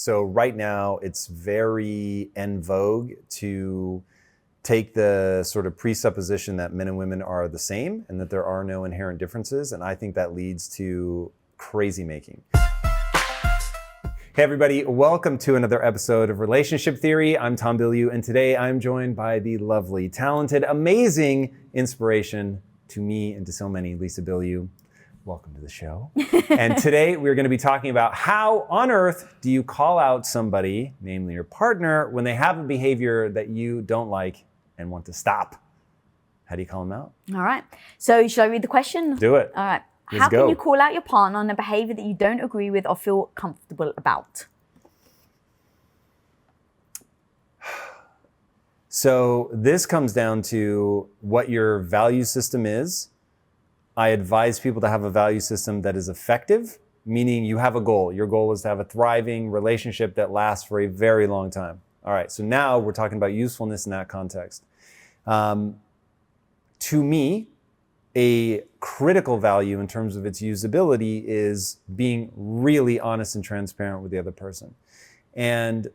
So right now it's very en vogue to take the sort of presupposition that men and women are the same and that there are no inherent differences. And I think that leads to crazy making. Hey everybody, welcome to another episode of Relationship Theory. I'm Tom Bilyeu, and today I'm joined by the lovely, talented, amazing inspiration to me and to so many, Lisa Bilyeu. Welcome to the show. And today we're going to be talking about how on earth do you call out somebody, namely your partner, when they have a behavior that you don't like and want to stop. How do you call them out? All right. So should I read the question? Do it. All right. Let's How go. can you call out your partner on a behavior that you don't agree with or feel comfortable about? So this comes down to what your value system is. I advise people to have a value system that is effective, meaning you have a goal. Your goal is to have a thriving relationship that lasts for a very long time. All right, so now we're talking about usefulness in that context. To me, a critical value in terms of its usability is being really honest and transparent with the other person. And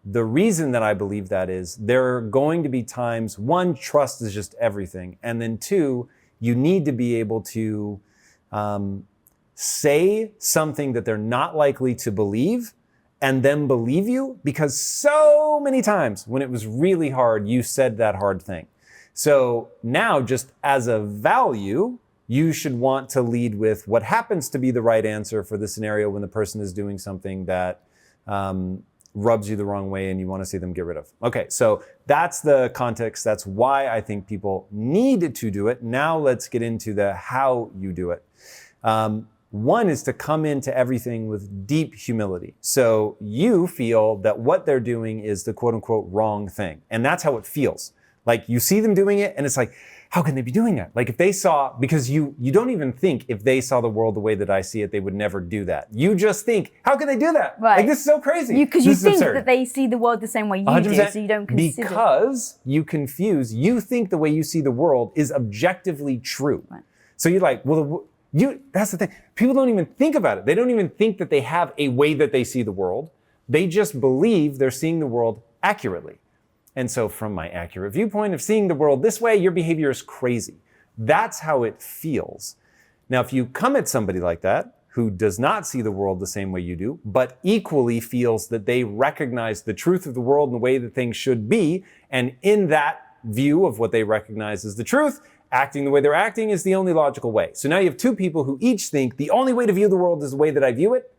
the reason that I believe that is there are going to be times, one, trust is just everything. And then two, you need to be able to say something that they're not likely to believe and then believe you, because so many times when it was really hard, you said that hard thing. So now, just as a value, you should want to lead with what happens to be the right answer for the scenario when the person is doing something that rubs you the wrong way and you want to see them get rid of. Okay, so that's the context. That's why I think people need to do it. Now let's get into the how you do it. One is to come into everything with deep humility. So you feel that what they're doing is the quote unquote wrong thing. And that's how it feels. Like you see them doing it and it's like, how can they be doing that? Like if they saw, because you don't even think if they saw the world the way that I see it, they would never do that. You just think, how can they do that? Right. Like this is so crazy. Because you think that they see the world the same way you 100%, do, so you don't consider. Because you think the way you see the world is objectively true. Right. So you're like, well, that's the thing. People don't even think about it. They don't even think that they have a way that they see the world. They just believe they're seeing the world accurately. And so from my accurate viewpoint of seeing the world this way, your behavior is crazy. That's how it feels. Now, if you come at somebody like that, who does not see the world the same way you do, but equally feels that they recognize the truth of the world and the way that things should be, and in that view of what they recognize as the truth, acting the way they're acting is the only logical way. So now you have two people who each think the only way to view the world is the way that I view it,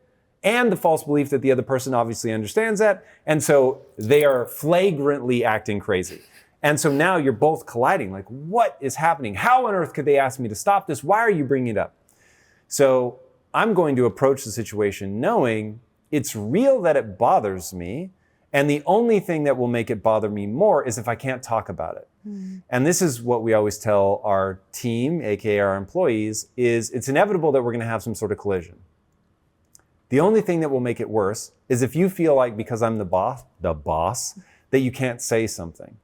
and the false belief that the other person obviously understands that. And so they are flagrantly acting crazy. And so now you're both colliding. Like, what is happening? How on earth could they ask me to stop this? Why are you bringing it up? So I'm going to approach the situation knowing it's real that it bothers me. And the only thing that will make it bother me more is if I can't talk about it. And this is what we always tell our team, AKA our employees, is it's inevitable that we're going to have some sort of collision. The only thing that will make it worse is if you feel like because I'm the boss, that you can't say something.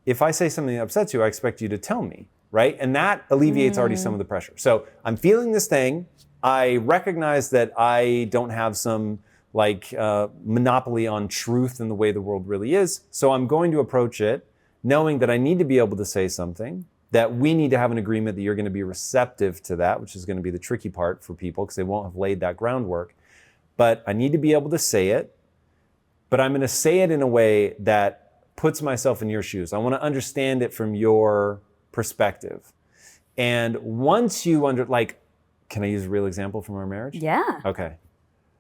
If I say something that upsets you, I expect you to tell me, right? And that alleviates already some of the pressure. So I'm feeling this thing. I recognize that I don't have some monopoly on truth in the way the world really is. So I'm going to approach it knowing that I need to be able to say something, that we need to have an agreement that you're going to be receptive to that, which is going to be the tricky part for people because they won't have laid that groundwork. But I need to be able to say it, but I'm going to say it in a way that puts myself in your shoes. I want to understand it from your perspective. And once you can I use a real example from our marriage? Yeah. Okay.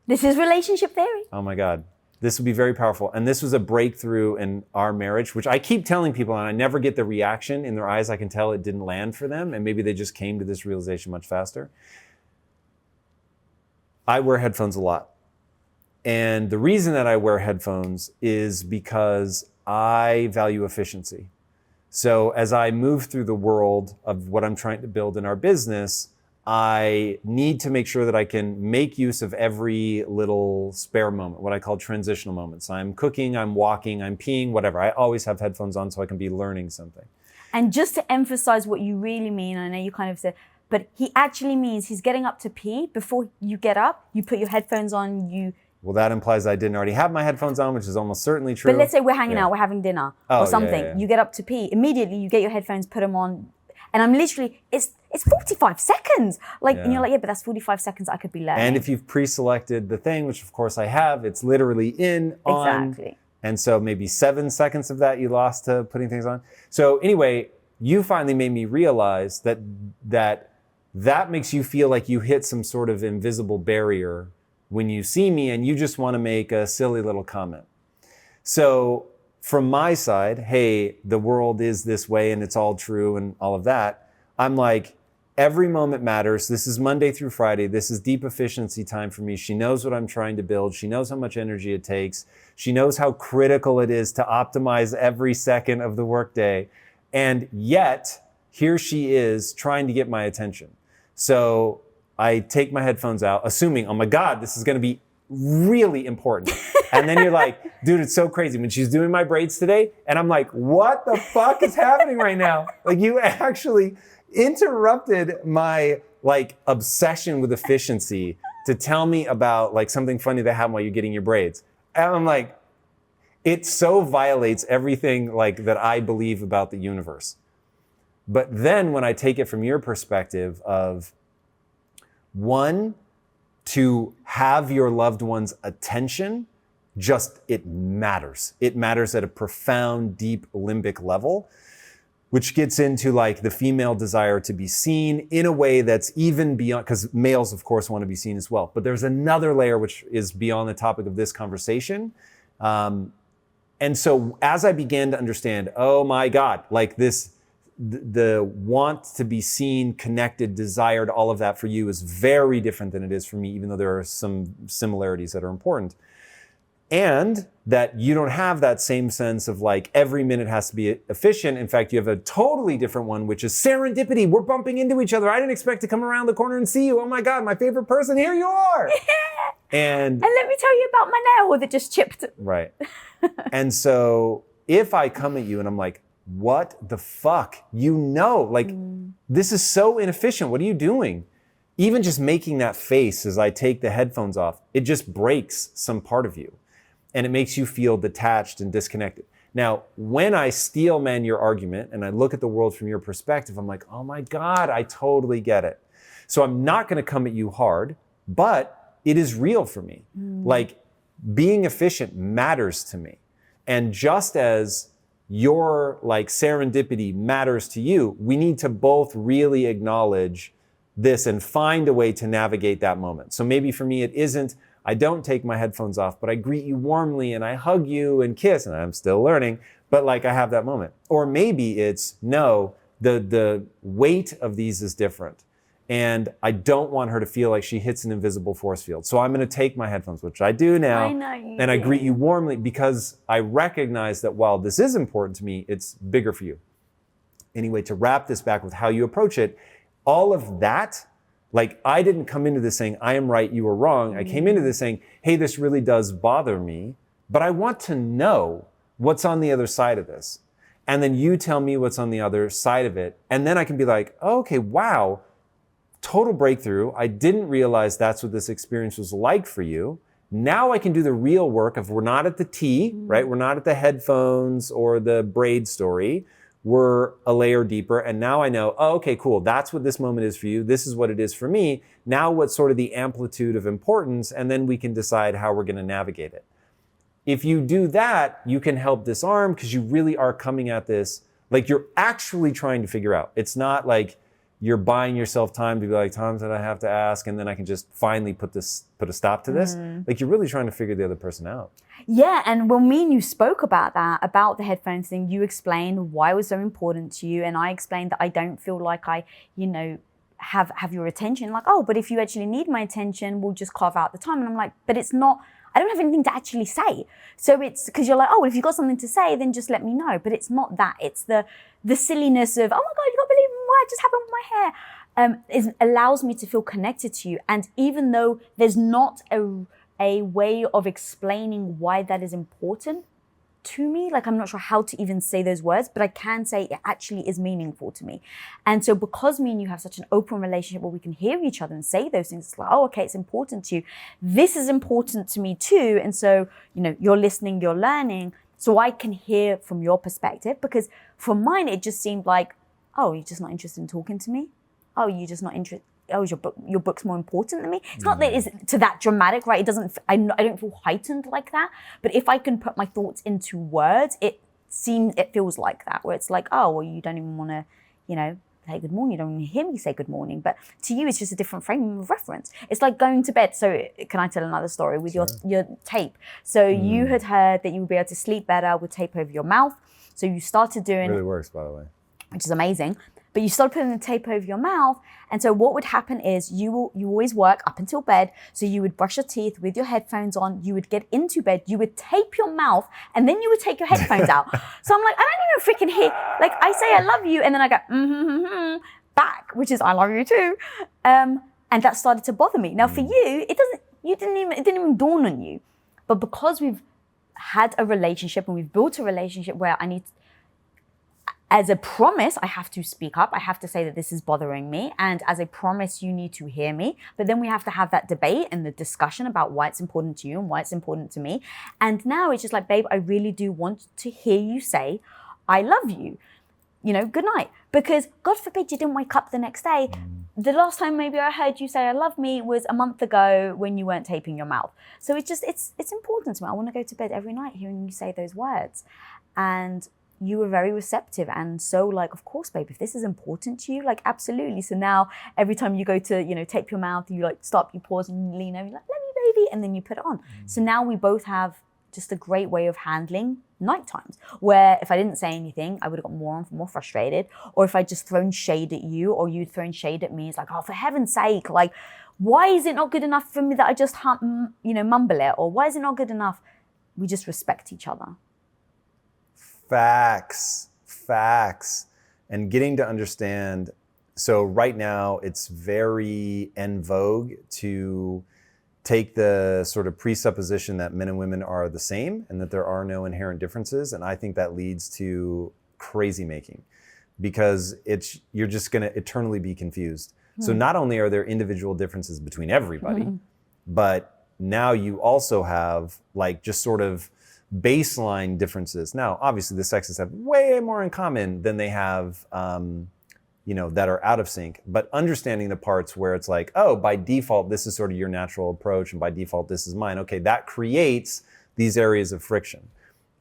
This is relationship theory. Oh my God. This would be very powerful. And this was a breakthrough in our marriage, which I keep telling people, and I never get the reaction in their eyes. I can tell it didn't land for them, and maybe they just came to this realization much faster. I wear headphones a lot. And the reason that I wear headphones is because I value efficiency. So as I move through the world of what I'm trying to build in our business, I need to make sure that I can make use of every little spare moment, what I call transitional moments. I'm cooking, I'm walking, I'm peeing, whatever. I always have headphones on so I can be learning something. And just to emphasize what you really mean, I know you kind of said, but he actually means he's getting up to pee. Before you get up, you put your headphones on, you well, that implies I didn't already have my headphones on, which is almost certainly true. But let's say we're hanging out, we're having dinner or something. Yeah. You get up to pee. Immediately, you get your headphones, put them on. And I'm literally, it's 45 seconds. Like, and you're like, yeah, but that's 45 seconds I could be learning. And if you've pre-selected the thing, which of course I have, it's literally on. Exactly. And so maybe 7 seconds of that you lost to putting things on. So anyway, you finally made me realize that makes you feel like you hit some sort of invisible barrier when you see me and you just want to make a silly little comment. So from my side, hey, the world is this way and it's all true and all of that. I'm like, every moment matters. This is Monday through Friday. This is deep efficiency time for me. She knows what I'm trying to build. She knows how much energy it takes. She knows how critical it is to optimize every second of the workday. And yet, here she is trying to get my attention. So I take my headphones out, assuming, oh my God, this is going to be really important. And then you're like, dude, it's so crazy. When she's doing my braids today, and I'm like, what the fuck is happening right now? Like, you actually interrupted my like obsession with efficiency to tell me about like something funny that happened while you're getting your braids. And I'm like, it so violates everything like that I believe about the universe. But then when I take it from your perspective of, one, to have your loved one's attention, it matters. It matters at a profound, deep limbic level, which gets into like the female desire to be seen in a way that's even beyond, because males of course want to be seen as well. But there's another layer which is beyond the topic of this conversation. And so as I began to understand, oh my God, like the want to be seen, connected, desired, all of that for you is very different than it is for me, even though there are some similarities that are important. And that you don't have that same sense of like every minute has to be efficient. In fact, you have a totally different one, which is serendipity. We're bumping into each other. I didn't expect to come around the corner and see you. Oh my God, my favorite person, here you are. And let me tell you about my nail that just chipped. Right. And so if I come at you and I'm like, what the fuck? This is so inefficient. What are you doing? Even just making that face as I take the headphones off, it just breaks some part of you. And it makes you feel detached and disconnected. Now, when I steel man your argument and I look at the world from your perspective, I'm like, oh my God, I totally get it. So I'm not going to come at you hard, but it is real for me. Like, being efficient matters to me. And just as your like serendipity matters to you, we need to both really acknowledge this and find a way to navigate that moment. So maybe for me, it isn't, I don't take my headphones off, but I greet you warmly and I hug you and kiss, and I'm still learning, but like I have that moment. Or maybe it's, no, the weight of these is different. And I don't want her to feel like she hits an invisible force field. So I'm going to take my headphones, which I do now, and I greet you warmly because I recognize that while this is important to me, it's bigger for you. Anyway, to wrap this back with how you approach it, all of that, like I didn't come into this saying, I am right, you are wrong. I came into this saying, hey, this really does bother me, but I want to know what's on the other side of this. And then you tell me what's on the other side of it. And then I can be like, oh, okay, wow. Total breakthrough. I didn't realize that's what this experience was like for you. Now I can do the real work of, we're not at the T, right? We're not at the headphones or the braid story. We're a layer deeper. And now I know, oh, okay, cool. That's what this moment is for you. This is what it is for me. Now what's sort of the amplitude of importance? And then we can decide how we're going to navigate it. If you do that, you can help disarm because you really are coming at this like you're actually trying to figure out. It's not like you're buying yourself time to be like, times that I have to ask, and then I can just finally put a stop to this. Like, you're really trying to figure the other person out. Yeah, and when me and you spoke about that, about the headphones thing, you explained why it was so important to you, and I explained that I don't feel like I, have your attention. Like, oh, but if you actually need my attention, we'll just carve out the time. And I'm like, but it's not, I don't have anything to actually say. So it's because you're like, oh, well, if you've got something to say, then just let me know. But it's not that. It's the silliness of, oh my God, you can't believe what just happened with my hair. Allows me to feel connected to you. And even though there's not a way of explaining why that is important to me. Like, I'm not sure how to even say those words, but I can say it actually is meaningful to me. And so because me and you have such an open relationship where we can hear each other and say those things, it's like, oh, okay, it's important to you. This is important to me too. And so, you're listening, you're learning. So I can hear from your perspective, because from mine, it just seemed like, oh, you're just not interested in talking to me? Oh, you're just not interested. Oh, is your book's more important than me? It's not that it's to that dramatic, right? It doesn't, I don't feel heightened like that. But if I can put my thoughts into words, it feels like that, where it's like, oh, well, you don't even want to, say good morning. You don't even hear me say good morning. But to you, it's just a different frame of reference. It's like going to bed. So can I tell another story with your tape? So you had heard that you would be able to sleep better with tape over your mouth. So you started doing... It really works, by the way. Which is amazing. But you started putting the tape over your mouth. And so what would happen is you always work up until bed. So you would brush your teeth with your headphones on. You would get into bed. You would tape your mouth. And then you would take your headphones out. So I'm like, I don't even freaking hear. Like, I say I love you. And then I go, back, which is I love you too. And that started to bother me. Now for you, it didn't even dawn on you. But because we've had a relationship and we've built a relationship where as a promise, I have to speak up. I have to say that this is bothering me. And as a promise, you need to hear me. But then we have to have that debate and the discussion about why it's important to you and why it's important to me. And now it's just like, babe, I really do want to hear you say, I love you. Good night. Because God forbid you didn't wake up the next day. The last time maybe I heard you say I love me was a month ago when you weren't taping your mouth. So it's important to me. I want to go to bed every night hearing you say those words. And you were very receptive and so like, of course, babe, if this is important to you, like, absolutely. So now every time you go to, tape your mouth, you like stop, you pause and you lean over, you're like, love you, baby. And then you put it on. So now we both have just a great way of handling night times, where if I didn't say anything, I would have got more frustrated. Or if I just thrown shade at you or you'd thrown shade at me, it's like, oh, for heaven's sake, like, why is it not good enough for me that I just, mumble it? Or why is it not good enough? We just respect each other. Facts. And getting to understand. So right now it's very en vogue to take the sort of presupposition that men and women are the same and that there are no inherent differences. And I think that leads to crazy making, because you're just going to eternally be confused. So not only are there individual differences between everybody, but now you also have like just sort of baseline differences. Now, obviously the sexes have way more in common than they have, that are out of sync, but understanding the parts where it's like, oh, by default, this is sort of your natural approach. And by default, this is mine. Okay, that creates these areas of friction.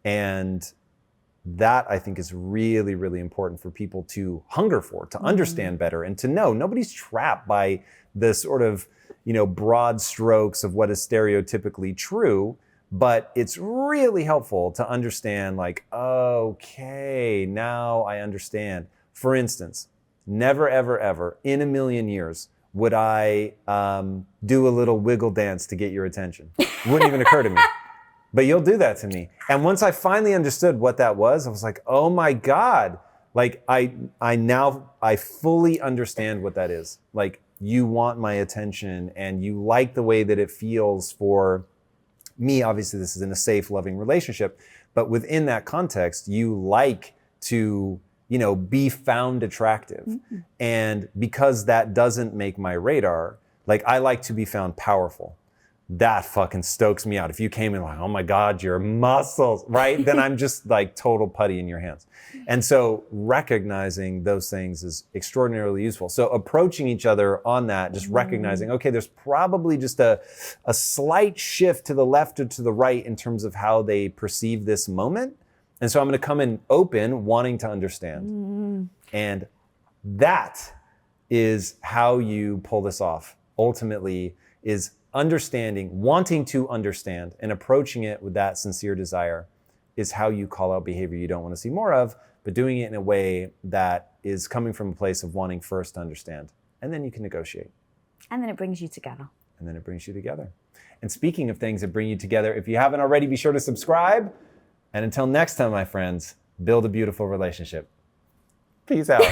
And that I think is really, really important for people to hunger for, to understand better and to know nobody's trapped by the sort of, broad strokes of what is stereotypically true. But it's really helpful to understand, like, okay, now I understand. For instance, never, ever, ever in a million years would I do a little wiggle dance to get your attention. Wouldn't even occur to me. But you'll do that to me. And once I finally understood what that was, I was like, oh my God. Like, I fully understand what that is. Like, you want my attention and you like the way that it feels for me. Obviously, this is in a safe, loving relationship, but within that context, you like to, be found attractive. And because that doesn't make my radar, like, I like to be found powerful. That fucking stokes me out. If you came in like, oh my God, your muscles, right? Then I'm just like total putty in your hands. And so recognizing those things is extraordinarily useful. So approaching each other on that, just recognizing, okay, there's probably just a slight shift to the left or to the right in terms of how they perceive this moment. And so I'm going to come in open, wanting to understand. And that is how you pull this off. Ultimately is understanding, wanting to understand, and approaching it with that sincere desire is how you call out behavior you don't want to see more of, but doing it in a way that is coming from a place of wanting first to understand. And then you can negotiate. And then it brings you together. And speaking of things that bring you together, if you haven't already, be sure to subscribe. And until next time, my friends, build a beautiful relationship. Peace out.